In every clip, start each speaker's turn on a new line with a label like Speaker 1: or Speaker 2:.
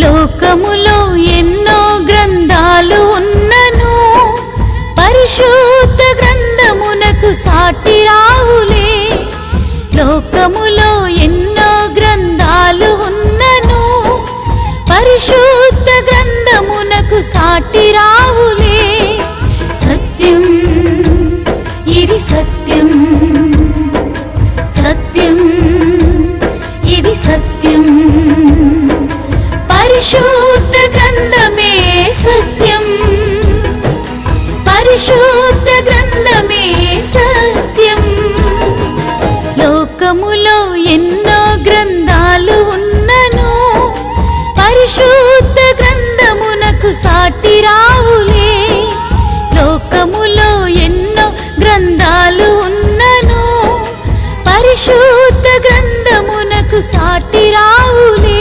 Speaker 1: లోకములో ఎన్నో గ్రంథాలు ఉన్నను పరిశుద్ధ గ్రంథమునకు సాటి రావులే. లోకములో ఎన్నో గ్రంథాలు ఉన్నను పరిశుద్ధ గ్రంథమునకు సాటి రావులే. సత్యం ఇది సత్యం, సత్యం ఇది సత్యం, పరిశుద్ధ గ్రంథమే సత్యం, పరిశుద్ధ గ్రంథమే సత్యం. లోకములో ఎన్నో గ్రంథాలు ఉన్నను పరిశుద్ధ గ్రంథమునకు సాటి రావులే. లోకములో ఎన్నో గ్రంథాలు ఉన్నను పరిశుద్ధ గ్రంథమునకు సాటి రావులే.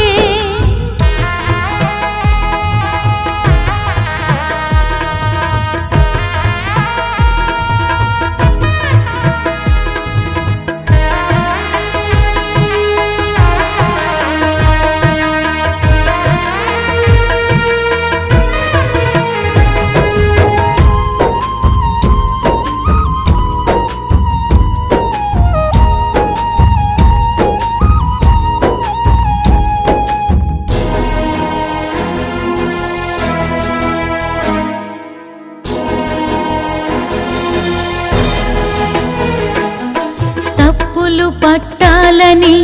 Speaker 1: పట్టాలని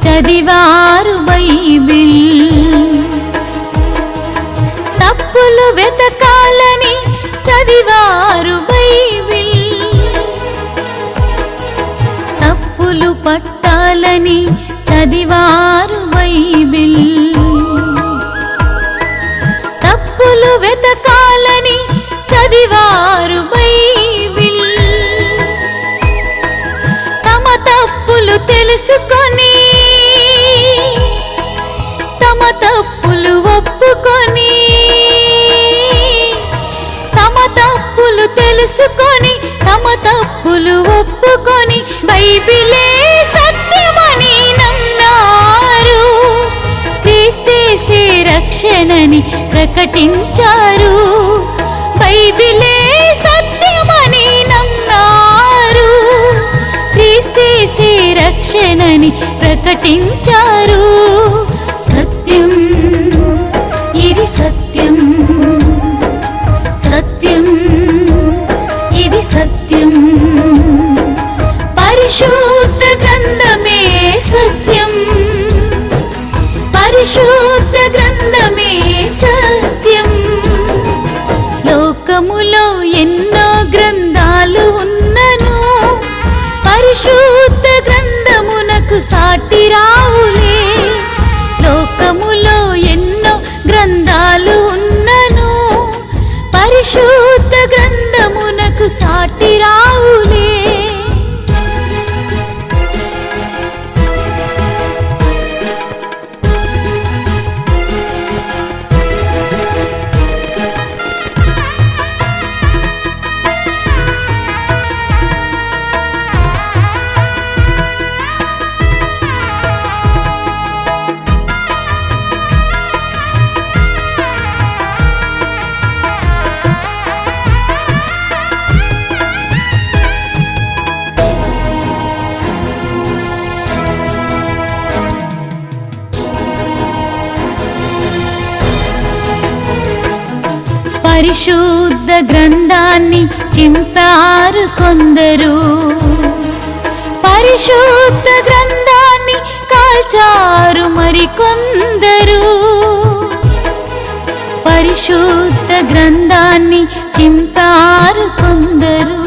Speaker 1: చదివారు బైబిల్, తప్పులు వెతకాలని చదివారు బైబిల్, తప్పులు పట్టాలని చదివారు బైబిల్, తప్పులు వెతకాలని చదివారు బైబిల్. తప్పులు తెలుసుకొని తమ తప్పులు ఒప్పుకొని, తమ తప్పులు తెలుసుకొని తమ తప్పులు ఒప్పుకొని బైబిలే సత్యమని నమ్మారు. క్రీస్తేసే రక్షణని ప్రకటించారు. బైబిలే సత్యమని నమ్మారు. క్రీస్తేసే రక్షణని ప్రకటించారు. సత్యం ఇది సత్యం, సత్యం ఇది సత్యం, పరిశుద్ధ గ్రంథమే సత్యం, పరిశుద్ధ గ్రంథమే సత్యం. లోకములో ఎన్నో గ్రంథాలు ఉన్నను పరిశుద్ధ గ్రంథమునకు సాటి రావులే. లోకములో ఎన్నో గ్రంథాలు ఉన్నను పరిశుద్ధ గ్రంథమునకు సాటి రావులే. పరిశుద్ధ గ్రంథాన్ని చింపారు కొందరు, పరిశుద్ధ గ్రంథాన్ని కాల్చారు మరికొందరు. పరిశుద్ధ గ్రంథాన్ని చింపారు కొందరు,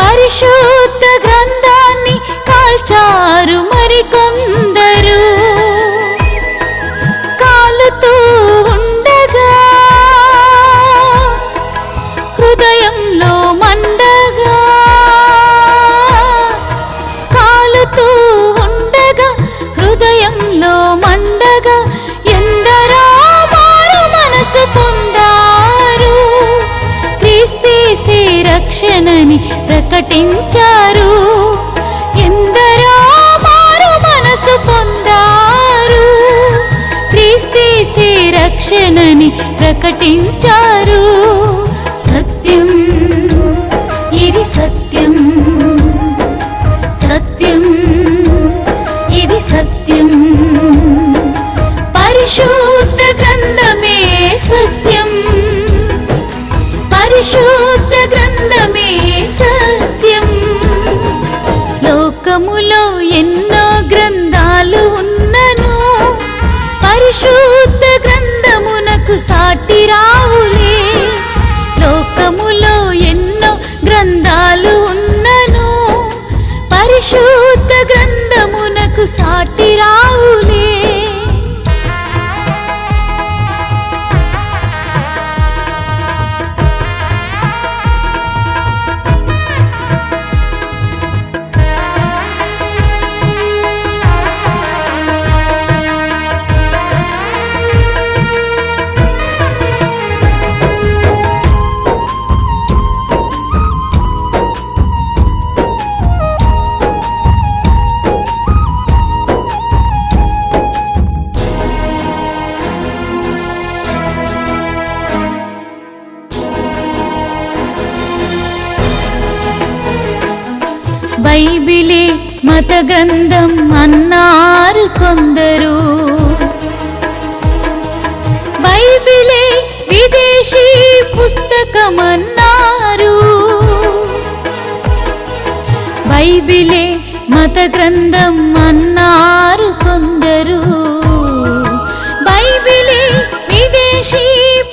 Speaker 1: పరిశుద్ధ గ్రంథాన్ని కాల్చారు మరికొందరు. కాలుతూ ఉండగా హృదయంలో మండగా, కాలుతూ ఉండగా హృదయంలో మండగా ఎందరో మారు మనసు పొందారు. క్రీస్తేసే రక్షణని ప్రకటించారు. ఎందరో మారు మనసు పొందారు. ప్రకటించారు. సత్యం, ఇది సత్యం, సత్యం, ఇది సత్యం. పరిశుద్ధ గ్రంథమే సత్యం, పరిశుద్ధ గ్రంథమే సత్యం. లోకములో ఎన్నో గ్రంథాలు ఉన్నను, పరిశుద్ధ గ్రంథమునకు సాటి రావులే. లోకములో ఎన్నో గ్రంథాలు ఉన్నను, పరిశుద్ధ గ్రంథమునకు సాటి రావులే. బైబిలే మత గ్రంథం అన్నారు కొందరు, బైబిలే విదేశీ పుస్తకమన్నారు. బైబిలే మత గ్రంథం అన్నారు కొందరు, బైబిలే విదేశీ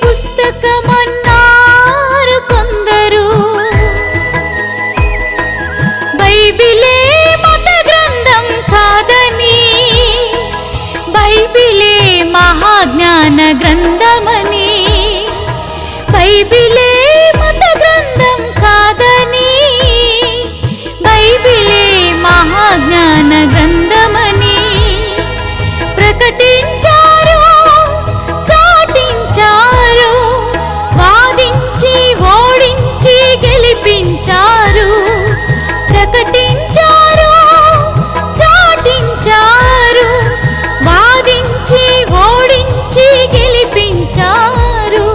Speaker 1: పుస్తకమన్నారు కొందరు. బైబిలే మత గ్రంథం కాదని, బైబిలే మహాజ్ఞాన గ్రంథమని, బైబిలే మత గ్రంథం కాదని, బైబిలే మహాజ్ఞాన గ్రంథమని ప్రకటించారు, చాటించారు, వాదించి ఓడించి గెలిపించారు. ప్రకటించారు, చాటించారు, వాదించి ఓడించి గెలిపించారు.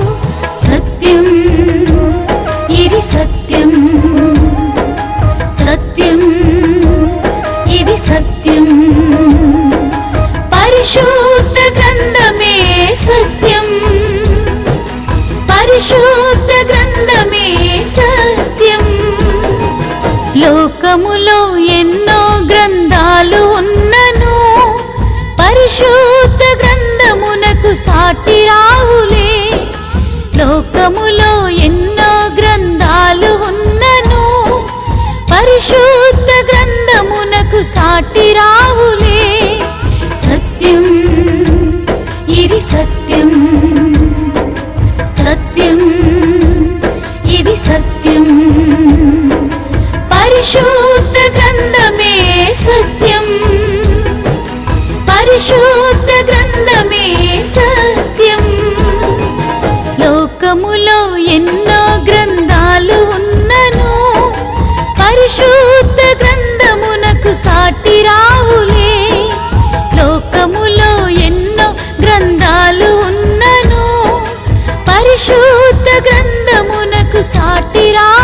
Speaker 1: సత్యం, ఇది సత్యం, సత్యం, ఇది సత్యం. పరిశుద్ధ గ్రంథమే సత్యం, పరిశుద్ధ గ్రంథమే సత్యం. లోకములో ఎన్నో గ్రంథాలు ఉన్నను, పరిశుద్ధ గ్రంథమునకు సాటి రావులే. లోకములో ఎన్నో గ్రంథాలు ఉన్నను, పరిశుద్ధ గ్రంథమునకు సాటి రావులే. సత్యం, ఇది సత్యం, సత్యం, ఇది సత్యం. పరిశుద్ధ గ్రంథమే సత్యం, పరిశుద్ధ గ్రంథమే సత్యం. లోకములో ఎన్నో గ్రంథాలు ఉన్నను, పరిశుద్ధ గ్రంథమునకు సాటి రావులే. లోకములో ఎన్నో గ్రంథాలు ఉన్నను, పరిశుద్ధ గ్రంథమునకు సాటి రావులే.